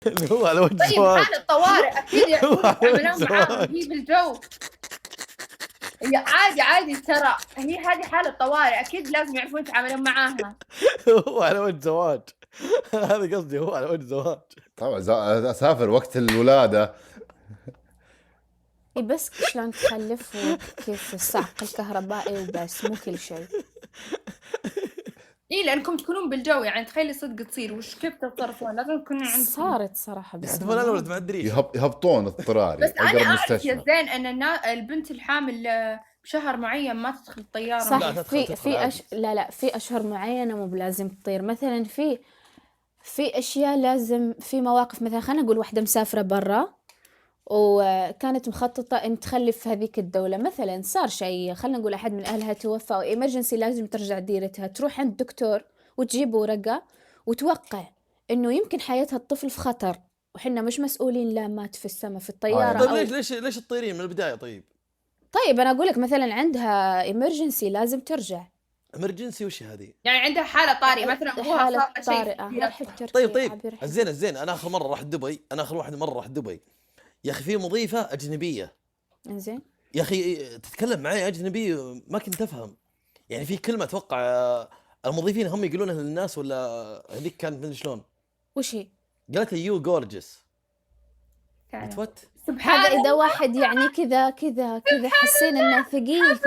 اللي هو على وجه طيب زواج. حالة طوارئ أكيد يعرفون يتعاملون معاها، هي بالجو. هي عادي ترى، هي هذه حالة طوارئ أكيد لازم يعرفون يتعاملون معاها. هو على وجه زواج. هذا قصدي، هو على وجه زواج. طبعا اسافر وقت الولاده. اي بس شلون تخلف وكيف الصعق الكهربائي وبس، مو كل شيء. إيه لأنكم تكونون بالجو، يعني تخيلي صدق تصير وش كيف تتصرفون، لازم تكونون عندكم. صارت صراحة بس يحذفون انا ولد ما ادري. يهبطون اضطراري بس أنا اقرب أعرف يا مستشفى. زين أن البنت الحامل بشهر معين ما تدخل الطيارة. صح. لا، تدخل عادي. لا في اشهر معينة مو بلازم تطير. مثلا في اشياء لازم، في مواقف مثلا خلينا نقول واحدة مسافرة برا وكانت مخططة ان تخلف في هذيك الدولة، مثلا صار شيء، خلينا نقول احد من اهلها توفى او ايمرجنسي لازم ترجع ديرتها، تروح عند دكتور وتجيب ورقة وتوقع انه يمكن حياة الطفل في خطر، وحنا مش مسؤولين لا مات في السماء في الطيارة طيب أو ليش تطيرين من البدايه؟ طيب أنا أقول لك مثلا عندها emergency لازم ترجع، امرجنسي وش هذه؟ يعني عندها حالة طارئة مثلا أبوها حالة صار شيء طارئة في راح ديرتها. التركية طيب عبر حدود. الزين انا اخر مره رحت دبي، انا اخر واحد مره رحت دبي يا اخي، في مضيفه اجنبيه إنزين يا اخي تتكلم معي اجنبي ما كنت افهم، يعني في كلمه اتوقع المضيفين هم يقولونها للناس ولا هذيك كانت مدري شلون، وش هي؟ قالت لي يو جورجس. تعال. وات سبحان هذا إذا الله. واحد يعني كذا حسين إنه ثقيل.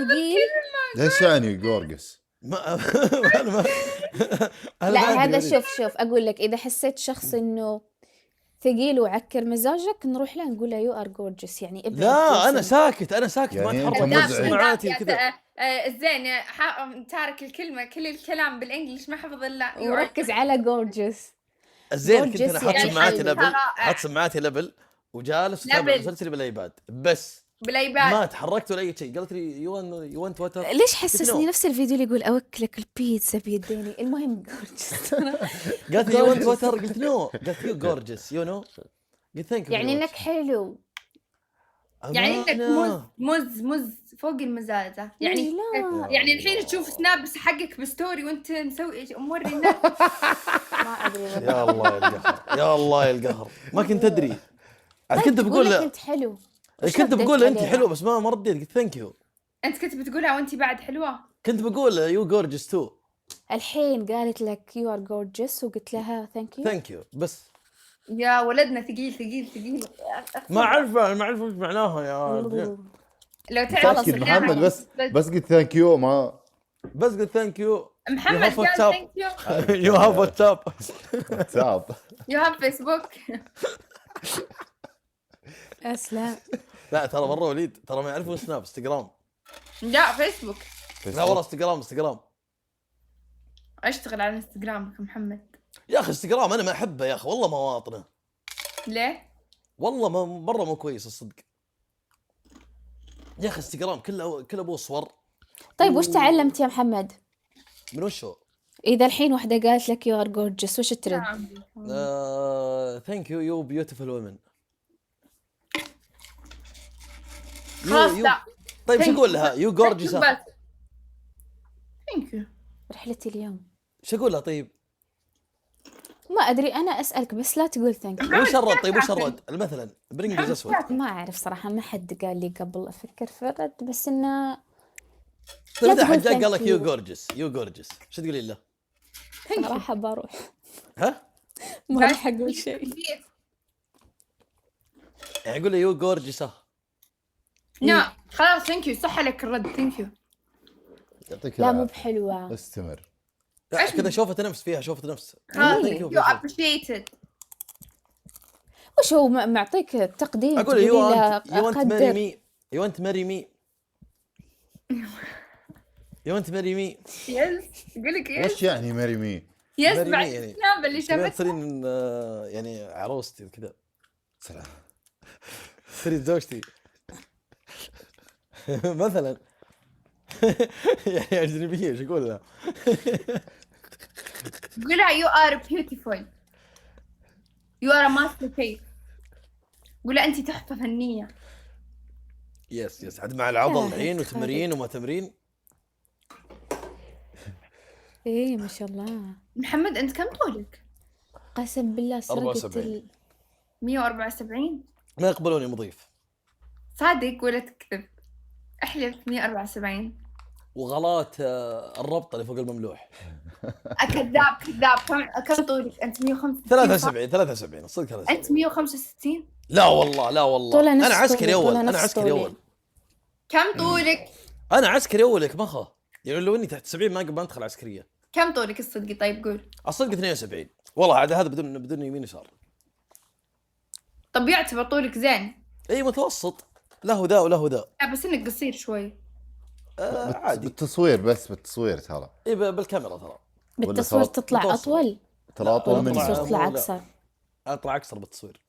ليش يعني جورجس؟ ما انا ما أنا لا ما أدري. هذا شوف أقول لك إذا حسيت شخص إنه ثقيل وعكر مزاجك نروح له نقول له يو ار جورجس، يعني ابعد لا انا جسم. ساكت ما يعني أنت اتحرك مزعج. سماعاتي وكذا. الزين تارك الكلمة، كل الكلام بالإنجليش ما حفظ إلا وركز على جورجس. الزين كنت انا gorgeous حاط يعني سماعاتي حلو. لبل، رائع. حاط سماعاتي لبل وجالس اتابع لبل. مسلسلي بالايباد بس، بالأيباد. ما تحركت ولا اي شيء. قالت لي يو ونت واتر. ليش حسسني نفس الفيديو اللي يقول أوكلك البيتزا بيديني؟ المهم جورجس. قالت لي يو ونت واتر، قلت نو، قالت يو جورجس يو نو، قلت ثانك يو. يعني إنك حلو. يعني انك مز فوق المزازه يعني. لا. يعني الحين تشوف سناب حقك بستوري وانت مسوي موري الناس. ما أدري والله. يا الله يا القهر، يا الله يا القهر، ما كنت ادري. طيب كنت تقول لك بقول أنت حلو. كنت بقول انت حلوه بس ما رديت، قلت ثانك يو. انت كنت بتقولها وانت بعد حلوه. كنت بقول يو جورجس تو. الحين قالت لك يو ار جورجس وقلت لها ثانك يو. ثانك يو بس. يا ولدنا ثقيل. ما اعرف وش معناها يا لو تعرف متأكد محمد بس قلت ثانك يو ما بس قلت ثانك يو. محمد قال ثانك يو. يو هاف واتساب. واتساب. يو هاف فيسبوك. أسلم. لا ترى مره وليد، ترى ما يعرفون سناب، انستغرام. لا فيسبوك. لا والله انستغرام. اشتغل على انستغرامك محمد. يا اخي انستغرام انا ما احبه يا اخي، والله مواطنه، ليه؟ والله ما مره مو كويس الصدق يا اخي. انستغرام كله ابوه صور. طيب وش تعلمت يا محمد؟ من وش هو؟ إذا الحين واحدة قالت لك يو ار جورجس وش ترد؟ ثانك يو بيوتيفول وومن. خلاص لا. طيب شو اقول لها؟ يو جورجيس. ثانك يو. رحلتي اليوم شو اقول لها طيب؟ ما أدري، أنا أسألك بس لا تقول ثانك يو. وش الرد؟ طيب وش الرد مثلا برنجز اسود؟ ما أعرف صراحة، ما حد قال لي قبل أفكر في الرد، بس إنه طيب لا اذا تقول حد جاء قال لك thank يو you. جورجيس شو تقولي له؟ صراحة بروح ها؟ ما راح أقول شيء. يعني اقول له يو جورجيس. لا خلاص ثانك يو، صح لك الرد ثانك يو. يعطيك لا مو العافية. بحلوة. استمر. كذا شوفة نفس فيها، شوفة نفس. خلاص Thank you. يو ابريشيتد. وش هو معطيك تقدير؟ اقول تقولي يو له ونت ماري أقدر. مي، يو ونت ماري مي، يو ونت ماري مي. يس يقول لك يس. وش يعني ماري مي؟ يس مريمي بعد يعني. السناب اللي تبين شافته. تصيرين يعني عروستي وكذا، سلام. تصيرين زوجتي مثلا. يعني اجنبيه ايش اقول لها؟ قولها you are beautiful. you are a masterpiece. قولها أنت تحفة فنية. يس عاد مع العضل الحين وتمرين وما تمرين. إيه ما شاء الله. محمد أنت كم طولك؟ قسم بالله 74. 174. ما يقبلوني مضيف. صادق ولا تكذب؟ احلف 174. وغلات الربط اللي فوق المملوح. كذاب كذاب. كم طولك انت؟ 165. 73 الصدق 73. انت 165. لا والله لا والله طولها نفس انا عسكري طولي، اول، طولها انا نفس عسكري طولي. اول، كم طولك؟ انا عسكري اولك مخه. يعني لو اني تحت 70 ما ادخل عسكريه. كم طولك الصدق؟ طيب قول. الصدق 72 والله. عاد هذا بدون يمين يسار. طب يعتبر طولك زين؟ اي متوسط، له ذا وله ذا. لا بس انك قصير شوي. عادي. بالتصوير بس بالتصوير ترى. اي بالكاميرا ترى. بالتصوير صوت تطلع متوسط. أطول، ترى اطول لا، مني. بالتصوير طلع- تطلع لا. أقصر. اطلع اكثر بالتصوير.